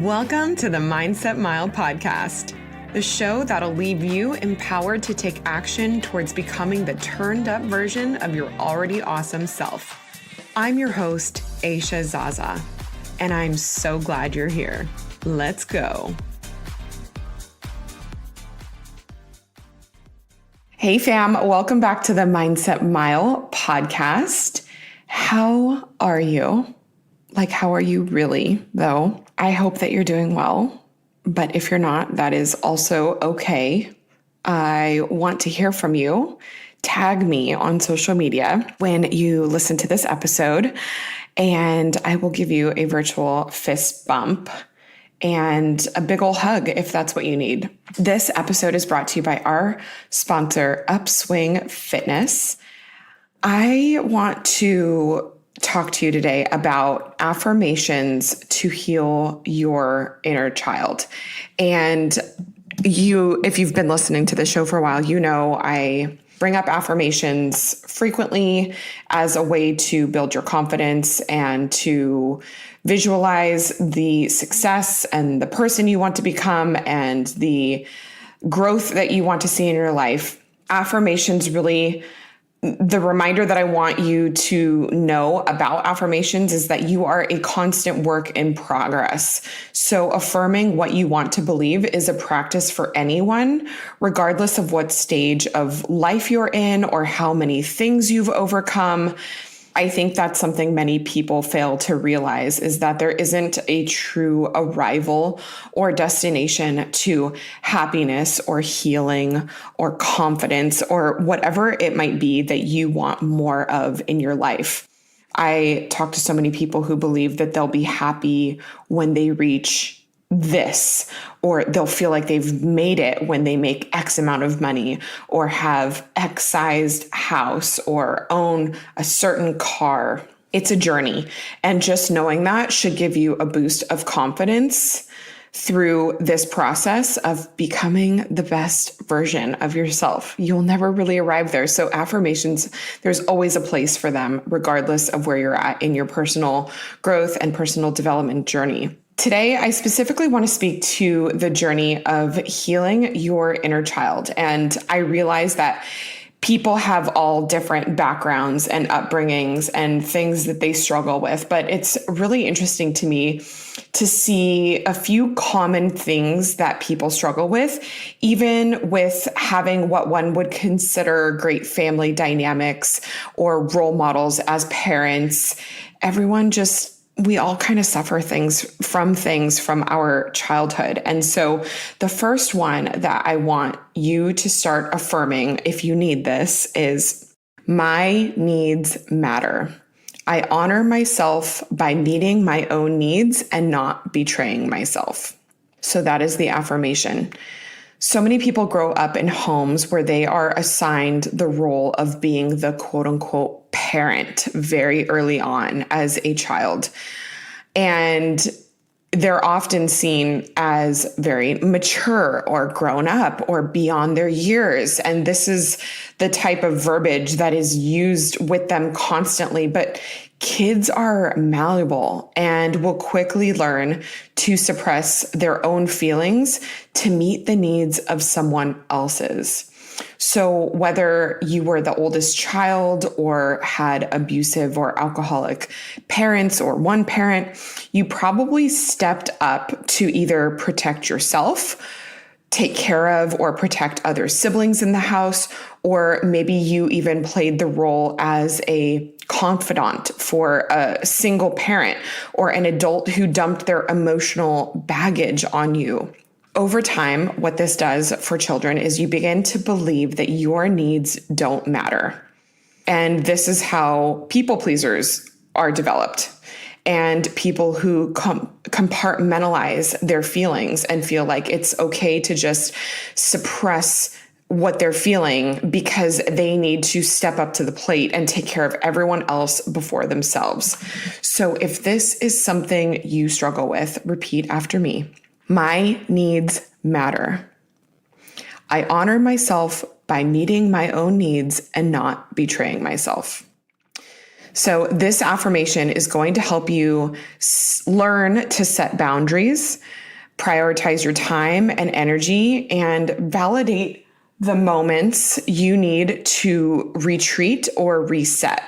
Welcome to the Mindset Mile podcast, the show that'll leave you empowered to take action towards becoming the turned up version of your already awesome self. I'm your host, Aisha Zaza, and I'm so glad you're here. Let's go. Hey fam, welcome back to the Mindset Mile podcast. How are you? How are you really, though? I hope that you're doing well, but if you're not, that is also okay. I want to hear from you. Tag me on social media when you listen to this episode, and I will give you a virtual fist bump and a big ol' hug if that's what you need. This episode is brought to you by our sponsor, Upswing Fitness. I want to talk to you today about affirmations to heal your inner child. And if you've been listening to the show for a while, you know I bring up affirmations frequently as a way to build your confidence and to visualize the success and the person you want to become and the growth that you want to see in your life. Affirmations really, the reminder that I want you to know about affirmations is that you are a constant work in progress. So affirming what you want to believe is a practice for anyone, regardless of what stage of life you're in or how many things you've overcome. I think that's something many people fail to realize, is that there isn't a true arrival or destination to happiness or healing or confidence or whatever it might be that you want more of in your life. I talk to so many people who believe that they'll be happy when they reach this, or they'll feel like they've made it when they make X amount of money or have X sized house or own a certain car. It's a journey. And just knowing that should give you a boost of confidence through this process of becoming the best version of yourself. You'll never really arrive there. So affirmations, there's always a place for them, regardless of where you're at in your personal growth and personal development journey. Today, I specifically want to speak to the journey of healing your inner child. And I realize that people have all different backgrounds and upbringings and things that they struggle with. But it's really interesting to me to see a few common things that people struggle with, even with having what one would consider great family dynamics or role models as parents. We all kind of suffer things from our childhood. And so the first one that I want you to start affirming, if you need this, is my needs matter. I honor myself by meeting my own needs and not betraying myself. So that is the affirmation. So many people grow up in homes where they are assigned the role of being the quote unquote parent very early on as a child. And they're often seen as very mature or grown up or beyond their years. And this is the type of verbiage that is used with them constantly. But kids are malleable and will quickly learn to suppress their own feelings to meet the needs of someone else's. So whether you were the oldest child or had abusive or alcoholic parents or one parent, you probably stepped up to either protect yourself, take care of or protect other siblings in the house, or maybe you even played the role as a confidant for a single parent or an adult who dumped their emotional baggage on you. Over time, what this does for children is you begin to believe that your needs don't matter. And this is how people pleasers are developed. And people who compartmentalize their feelings and feel like it's okay to just suppress what they're feeling because they need to step up to the plate and take care of everyone else before themselves. So if this is something you struggle with, repeat after me. My needs matter. I honor myself by meeting my own needs and not betraying myself. So this affirmation is going to help you learn to set boundaries, prioritize your time and energy, and validate the moments you need to retreat or reset.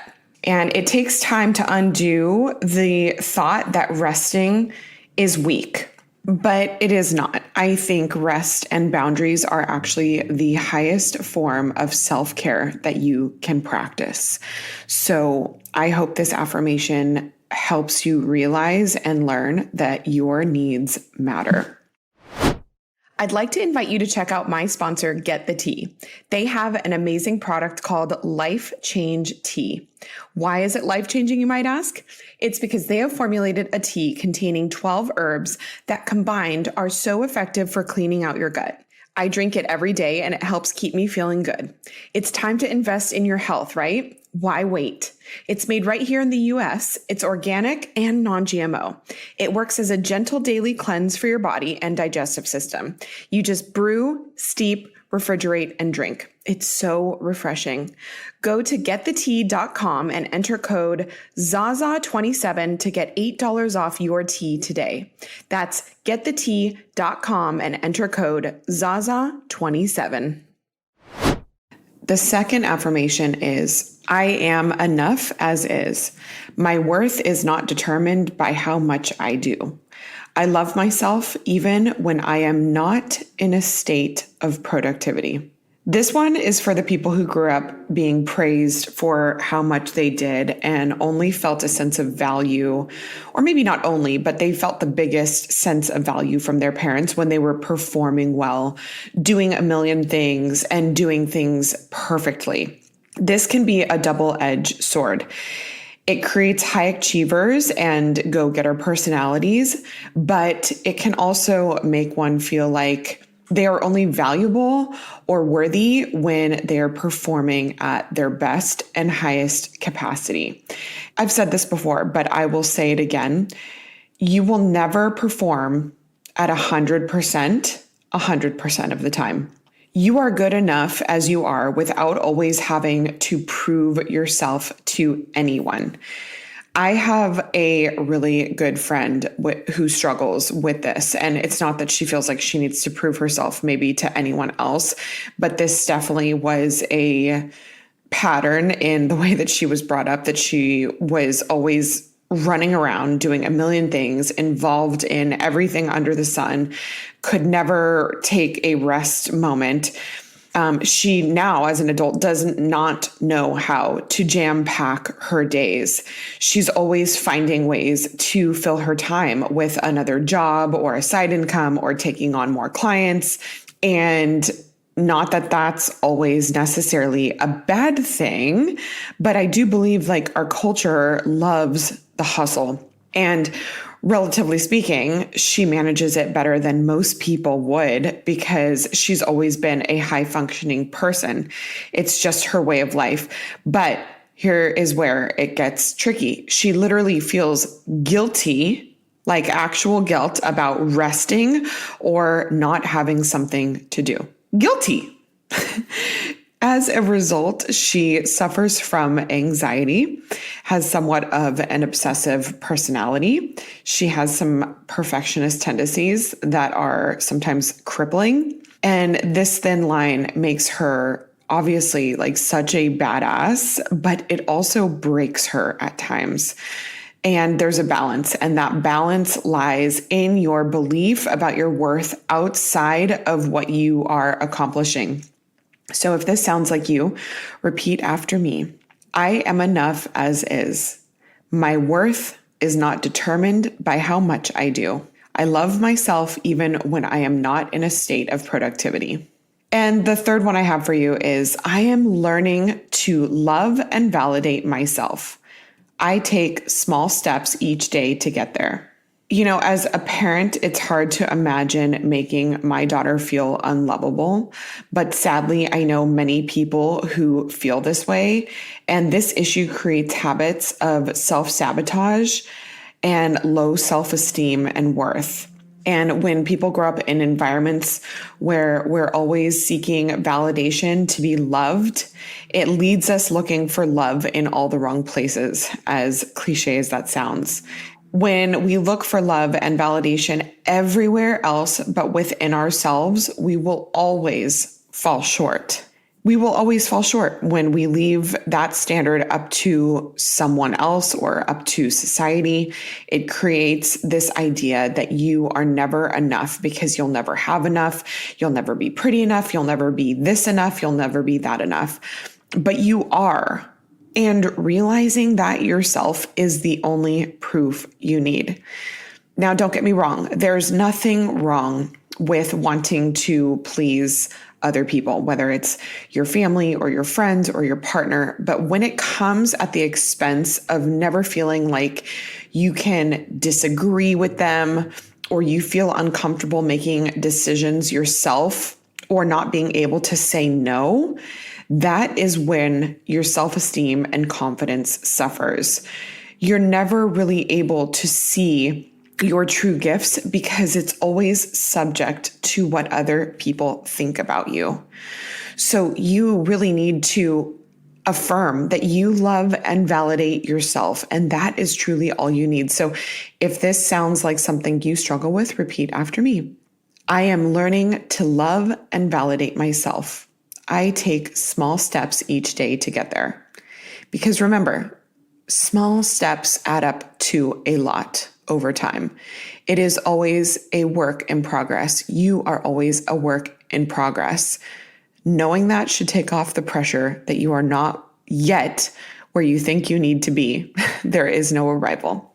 And it takes time to undo the thought that resting is weak, but it is not. I think rest and boundaries are actually the highest form of self-care that you can practice. So I hope this affirmation helps you realize and learn that your needs matter. I'd like to invite you to check out my sponsor, Get the Tea. They have an amazing product called Life Change Tea. Why is it life-changing, you might ask? It's because they have formulated a tea containing 12 herbs that combined are so effective for cleaning out your gut. I drink it every day and it helps keep me feeling good. It's time to invest in your health, right? Why wait? It's made right here in the US. It's organic and non-GMO. It works as a gentle daily cleanse for your body and digestive system. You just brew, steep, refrigerate, and drink. It's so refreshing. Go to getthetea.com and enter code ZAZA27 to get $8 off your tea today. That's getthetea.com and enter code ZAZA27. The second affirmation is, I am enough as is. My worth is not determined by how much I do. I love myself even when I am not in a state of productivity. This one is for the people who grew up being praised for how much they did and only felt a sense of value, or maybe not only, but they felt the biggest sense of value from their parents when they were performing well, doing a million things and doing things perfectly. This can be a double-edged sword. It creates high achievers and go-getter personalities, but it can also make one feel like they are only valuable or worthy when they are performing at their best and highest capacity. I've said this before, but I will say it again. You will never perform at 100% of the time. You are good enough as you are without always having to prove yourself to anyone. I have a really good friend who struggles with this, and it's not that she feels like she needs to prove herself maybe to anyone else, but this definitely was a pattern in the way that she was brought up, that she was always running around doing a million things, involved in everything under the sun, could never take a rest moment. She now, as an adult, does not know how to jam pack her days. She's always finding ways to fill her time with another job or a side income or taking on more clients. And not that that's always necessarily a bad thing, but I do believe like our culture loves the hustle. And relatively speaking, she manages it better than most people would because she's always been a high functioning person. It's just her way of life. But here is where it gets tricky. She literally feels guilty, like actual guilt about resting or not having something to do. Guilty. As a result, she suffers from anxiety, has somewhat of an obsessive personality. She has some perfectionist tendencies that are sometimes crippling. And this thin line makes her obviously like such a badass, but it also breaks her at times. And there's a balance, and that balance lies in your belief about your worth outside of what you are accomplishing. So if this sounds like you, repeat after me. I am enough as is. My worth is not determined by how much I do. I love myself even when I am not in a state of productivity. And the third one I have for you is I am learning to love and validate myself. I take small steps each day to get there. You know, as a parent, it's hard to imagine making my daughter feel unlovable, but sadly, I know many people who feel this way, and this issue creates habits of self-sabotage and low self-esteem and worth. And when people grow up in environments where we're always seeking validation to be loved, it leads us looking for love in all the wrong places, as cliche as that sounds. When we look for love and validation everywhere else but within ourselves, we will always fall short. We will always fall short when we leave that standard up to someone else or up to society. It creates this idea that you are never enough because you'll never have enough. You'll never be pretty enough. You'll never be this enough. You'll never be that enough. But you are. And realizing that yourself is the only proof you need. Now, don't get me wrong. There's nothing wrong with wanting to please other people, whether it's your family or your friends or your partner. But when it comes at the expense of never feeling like you can disagree with them, or you feel uncomfortable making decisions yourself, or not being able to say no, that is when your self-esteem and confidence suffers. You're never really able to see your true gifts because it's always subject to what other people think about you. So you really need to affirm that you love and validate yourself. And that is truly all you need. So if this sounds like something you struggle with, repeat after me. I am learning to love and validate myself. I take small steps each day to get there. Because remember, small steps add up to a lot over time. It is always a work in progress. You are always a work in progress. Knowing that should take off the pressure that you are not yet where you think you need to be. There is no arrival.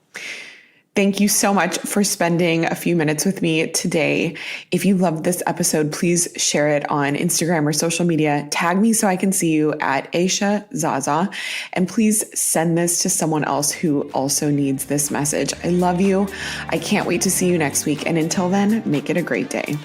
Thank you so much for spending a few minutes with me today. If you loved this episode, please share it on Instagram or social media. Tag me so I can see you at Aisha Zaza. And please send this to someone else who also needs this message. I love you. I can't wait to see you next week. And until then, make it a great day.